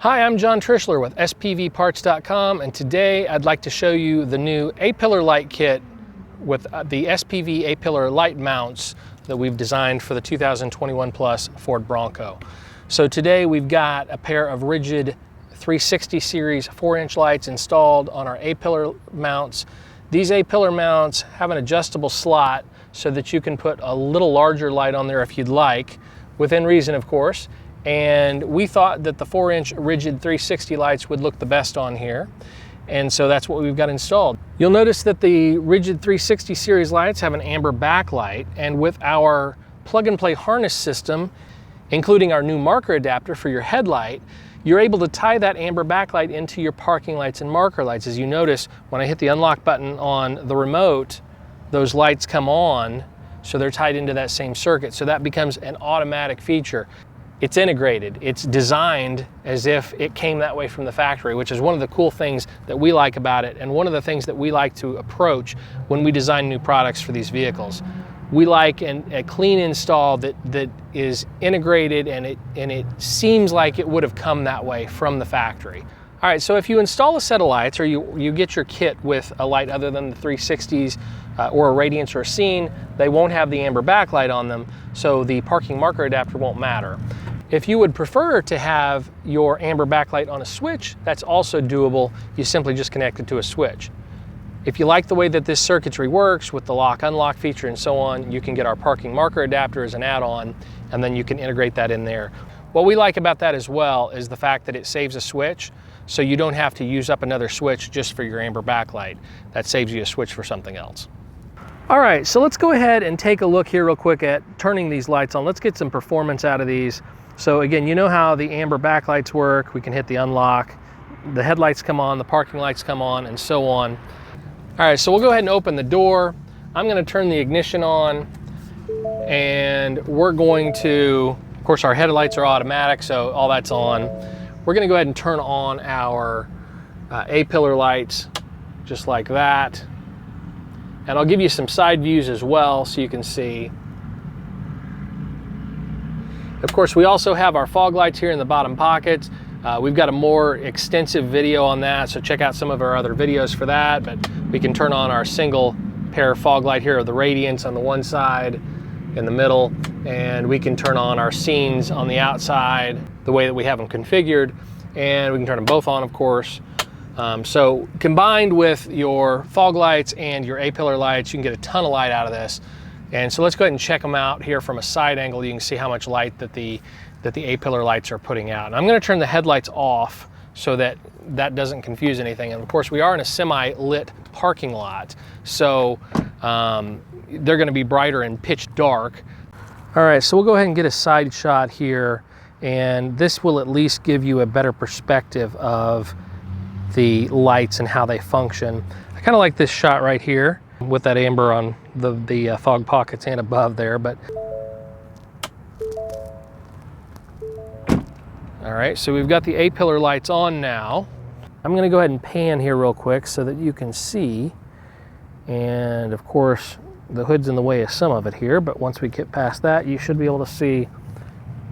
Hi, I'm John Trishler with SPVParts.com, and today I'd like to show you the new A-Pillar light kit with the SPV A-Pillar light mounts that we've designed for the 2021 Plus Ford Bronco. So today we've got a pair of rigid 360 series 4-inch lights installed on our A-Pillar mounts. These A-Pillar mounts have an adjustable slot so that you can put a little larger light on there if you'd like, within reason of course. And we thought that the 4-inch rigid 360 lights would look the best on here. And so that's what we've got installed. You'll notice that the rigid 360 series lights have an amber backlight, and with our plug-and-play harness system, including our new marker adapter for your headlight, you're able to tie that amber backlight into your parking lights and marker lights. As you notice, when I hit the unlock button on the remote, those lights come on, so they're tied into that same circuit. So that becomes an automatic feature. It's integrated. It's designed as if it came that way from the factory, which is one of the cool things that we like about it, and one of the things that we like to approach when we design new products for these vehicles. We like a clean install that is integrated, and it seems like it would have come that way from the factory. All right, so if you install a set of lights, or you get your kit with a light other than the 360s or a Radiance or a Scene, they won't have the amber backlight on them, so the parking marker adapter won't matter. If you would prefer to have your amber backlight on a switch, that's also doable. You simply just connect it to a switch. If you like the way that this circuitry works with the lock-unlock feature and so on, you can get our parking marker adapter as an add-on, and then you can integrate that in there. What we like about that as well is the fact that it saves a switch, so you don't have to use up another switch just for your amber backlight. That saves you a switch for something else. All right, so let's go ahead and take a look here real quick at turning these lights on. Let's get some performance out of these. So again, you know how the amber backlights work. We can hit the unlock, the headlights come on, the parking lights come on, and so on. All right, so we'll go ahead and open the door. I'm gonna turn the ignition on, and we're going to, of course our headlights are automatic, so all that's on. We're gonna go ahead and turn on our A-Pillar lights, just like that. And I'll give you some side views as well so you can see. Of course, we also have our fog lights here in the bottom pockets. We've got a more extensive video on that, so check out some of our other videos for that. But we can turn on our single pair fog light here of the Radiance on the one side, in the middle, and we can turn on our Scenes on the outside the way that we have them configured, and we can turn them both on, of course. So combined with your fog lights and your A-Pillar lights, you can get a ton of light out of this. And so let's go ahead and check them out here from a side angle. You can see how much light that the A-Pillar lights are putting out. And I'm going to turn the headlights off so that doesn't confuse anything. And of course, we are in a semi-lit parking lot, so they're going to be brighter and pitch dark. All right, so we'll go ahead and get a side shot here, and this will at least give you a better perspective of the lights and how they function. I kind of like this shot right here with that amber on the fog pockets and above there, but all right, so we've got the A-Pillar lights on now. I'm going to go ahead and pan here real quick so that you can see, and of course the hood's in the way of some of it here, but once we get past that, you should be able to see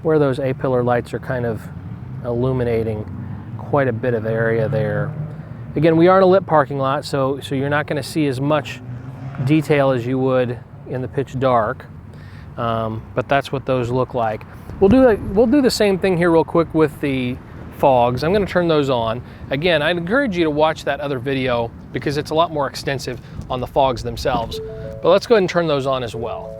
where those A-Pillar lights are kind of illuminating quite a bit of area there. Again, we are in a lit parking lot, so you're not going to see as much detail as you would in the pitch dark, but that's what those look like. We'll do the same thing here real quick with the fogs. I'm going to turn those on. Again, I'd encourage you to watch that other video because it's a lot more extensive on the fogs themselves. But let's go ahead and turn those on as well.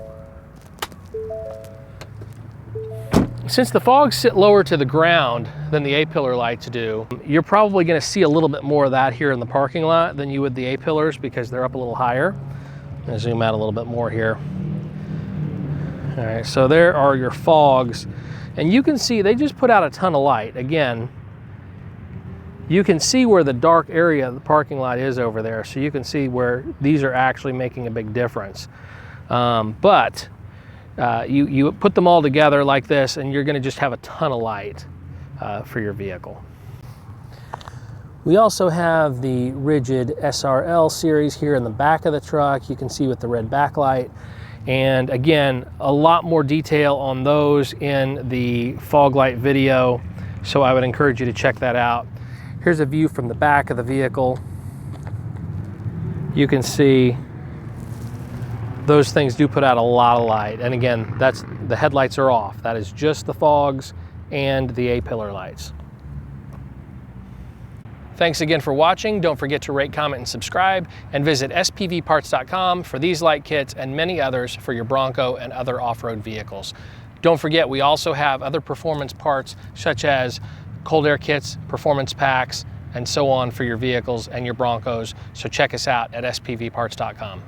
Since the fogs sit lower to the ground than the A-Pillar lights do, you're probably going to see a little bit more of that here in the parking lot than you would the A-Pillars because they're up a little higher. I'm going to zoom out a little bit more here. All right, so there are your fogs, and you can see they just put out a ton of light. Again, you can see where the dark area of the parking lot is over there, so you can see where these are actually making a big difference. You put them all together like this, and you're going to just have a ton of light for your vehicle. We also have the rigid SRL series here in the back of the truck. You can see with the red backlight. And again, a lot more detail on those in the fog light video. So I would encourage you to check that out. Here's a view from the back of the vehicle. You can see those things do put out a lot of light. And again, the headlights are off. That is just the fogs and the A-Pillar lights. Thanks again for watching. Don't forget to rate, comment, and subscribe, and visit spvparts.com for these light kits and many others for your Bronco and other off-road vehicles. Don't forget, we also have other performance parts such as cold air kits, performance packs, and so on for your vehicles and your Broncos. So check us out at spvparts.com.